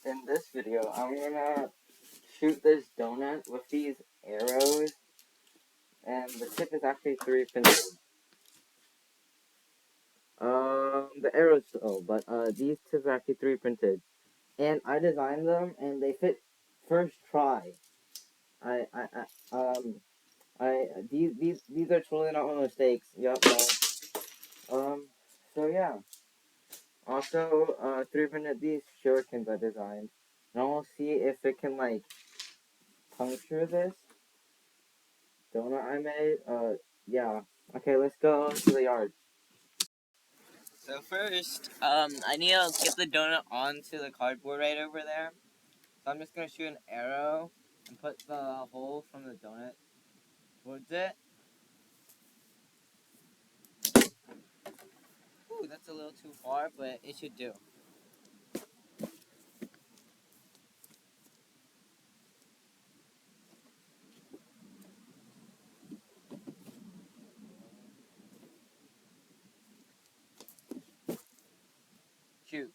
in this video, I'm gonna shoot this donut with these arrows, and the tip is actually 3 pins. The arrows, but these tips are actually 3 printed, and I designed them, and they fit first try. These are totally not my mistakes. Yup. So yeah. Also, 3 printed these shurikens I designed, and I want to see if it can like puncture this donut I made. Yeah. Okay, let's go to the yard. So first, I need to get the donut onto the cardboard right over there. So I'm just gonna shoot an arrow and put the hole from the donut towards it. Ooh, that's a little too far, but it should do. Shoot.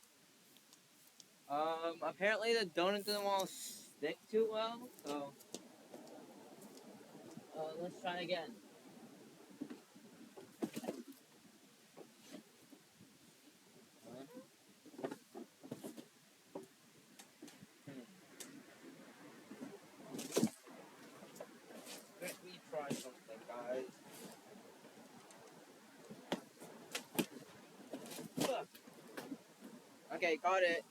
Apparently the donut doesn't want to stick too well, so let's try again. Let me try something, guys. Okay, got it.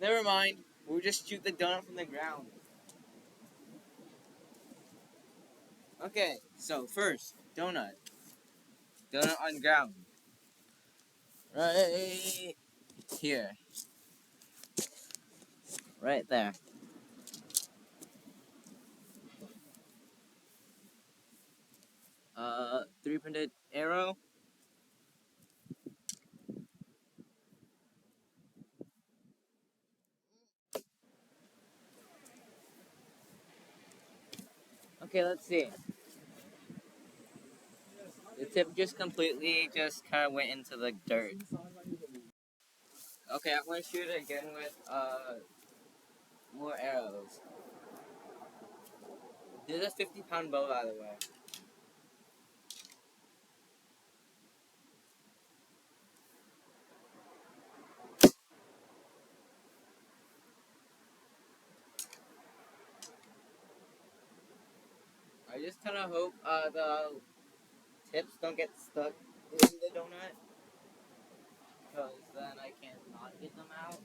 Never mind. We'll just shoot the donut from the ground. Okay, so first, donut. Donut on ground. Right here. Right there. 3 printed arrow. Okay, let's see. The tip just completely kind of went into the dirt. Okay, I'm gonna shoot it again with more arrows. This is a 50-pound bow, by the way. I just kind of hope the tips don't get stuck in the donut, because then I can't not get them out.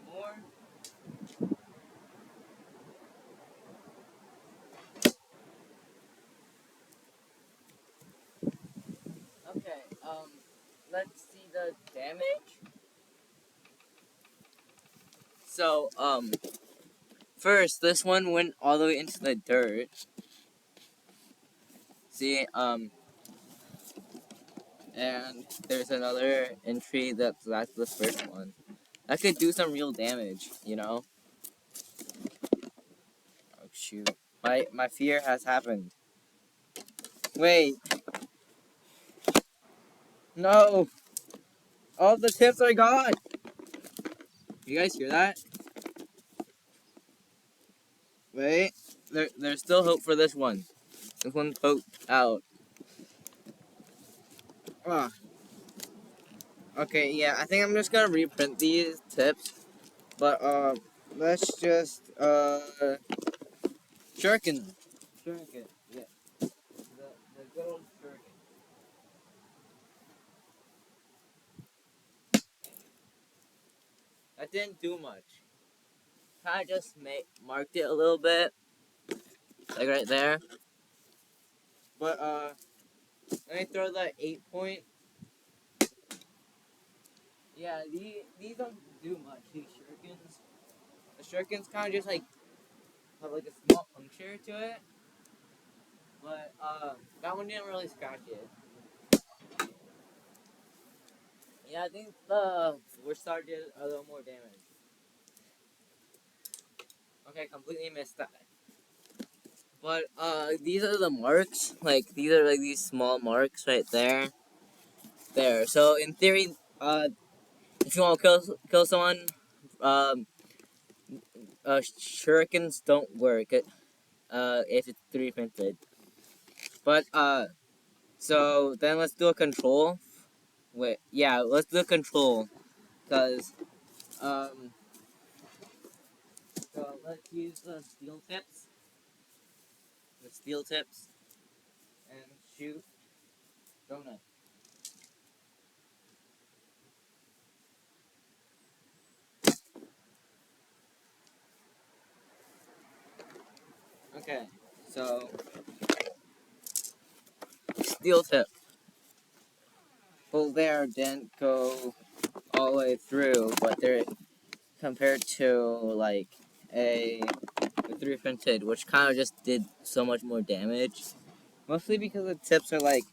More. Okay, let's see the damage. So, first, this one went all the way into the dirt. See, and there's another entry that's the first one. That could do some real damage, you know? Oh, shoot. My fear has happened. Wait. No! All the tips are gone! You guys hear that? Wait. There's still hope for this one. This one's poked out. Ah. Okay, yeah, I think I'm just gonna reprint these tips. But, let's just, shuriken. Shuriken, yeah. The good old shuriken. That didn't do much. I just marked it a little bit, like right there. But let me throw that 8-point. Yeah, these don't do much. These shurikens. The shurikens kind of just like have like a small puncture to it. But that one didn't really scratch it. Yeah, I think the War Star did a little more damage. Okay, completely missed that. But these are the marks. Like these are like these small marks right there. There. So in theory, if you want to kill someone, um, shurikens don't work. If it's 3D printed. But so then let's do a control. Wait, yeah, let's do a control, cause um, so let's use the steel tips. The steel tips and shoot donut. Okay, so steel tip. Well, there didn't go all the way through, but they're compared to like a 3D printed, which kind of just did so much more damage. Mostly because the tips are like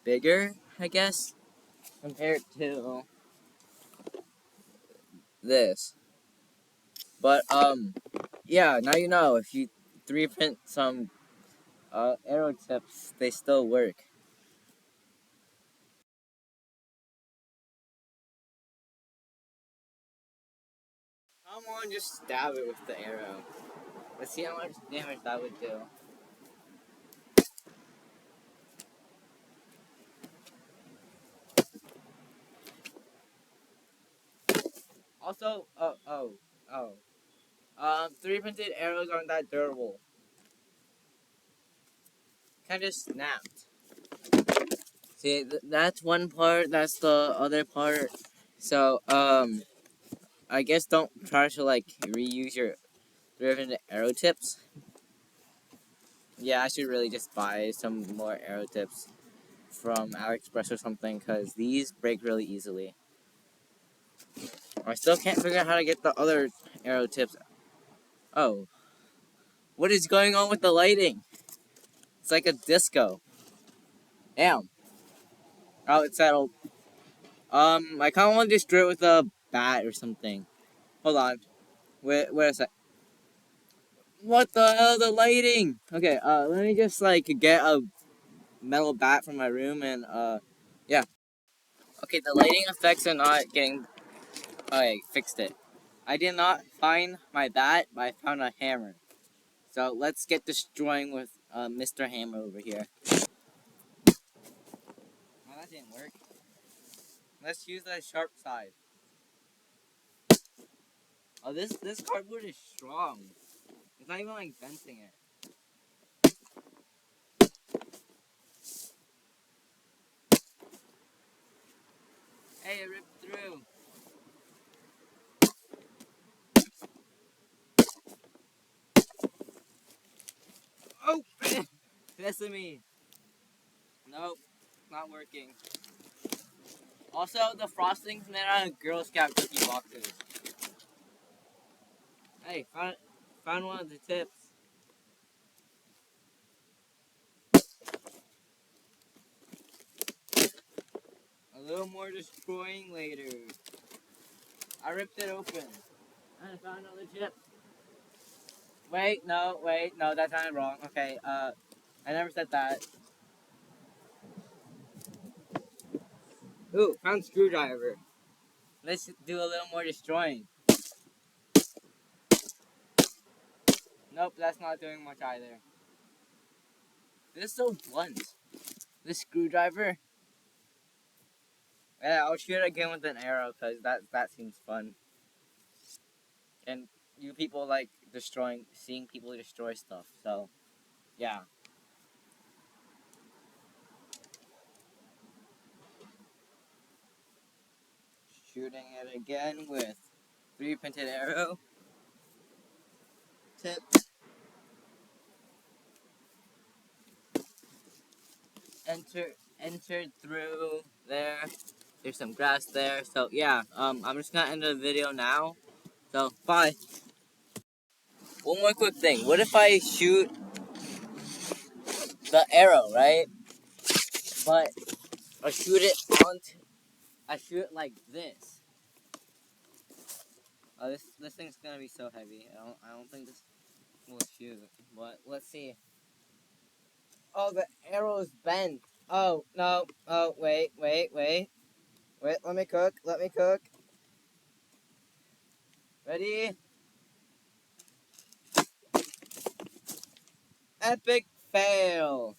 bigger, I guess, compared to this. But yeah, now you know if you 3D print some arrow tips, they still work. Come on, just stab it with the arrow. Let's see how much damage that would do. Also, oh. 3D printed arrows aren't that durable. Kind of snapped. See, that's one part. That's the other part. So, I guess don't try to like reuse your 3D printed arrow tips. Yeah, I should really just buy some more arrow tips from AliExpress or something, because these break really easily. I still can't figure out how to get the other arrow tips. Oh, what is going on with the lighting? It's like a disco. Damn. Oh, it's settled. I kind of want to destroy it with a bat or something. Hold on. Wait a sec. What the hell? The lighting. Okay. Let me just like get a metal bat from my room and yeah. Okay, the lighting effects are not getting. Okay, fixed it. I did not find my bat, but I found a hammer. So let's get destroying with Mr. Hammer over here. Oh, that didn't work. Let's use the sharp side. Oh, this cardboard is strong. It's not even like venting it. Hey, it ripped through. Oh, pissing me. Nope, not working. Also, the frosting's made out of Girl Scout cookie boxes. Hey, found one of the tips. A little more destroying later. I ripped it open. And I found another tip. Wait, no, that sounded wrong. Okay, I never said that. Ooh, found screwdriver. Let's do a little more destroying. Nope, that's not doing much either. This is so blunt. This screwdriver. Yeah, I'll shoot it again with an arrow because that seems fun. And you people like seeing people destroy stuff. So, yeah. Shooting it again with 3D printed arrow. Tip. Entered through there. There's some grass there. So yeah, I'm just gonna end the video now. So bye. One more quick thing. What if I shoot the arrow, right? But I shoot it like this. This thing's gonna be so heavy. I don't think this will too. But let's see. Oh, the arrow's bent. Oh, no. Oh, wait. Wait, let me cook. Ready? Epic fail.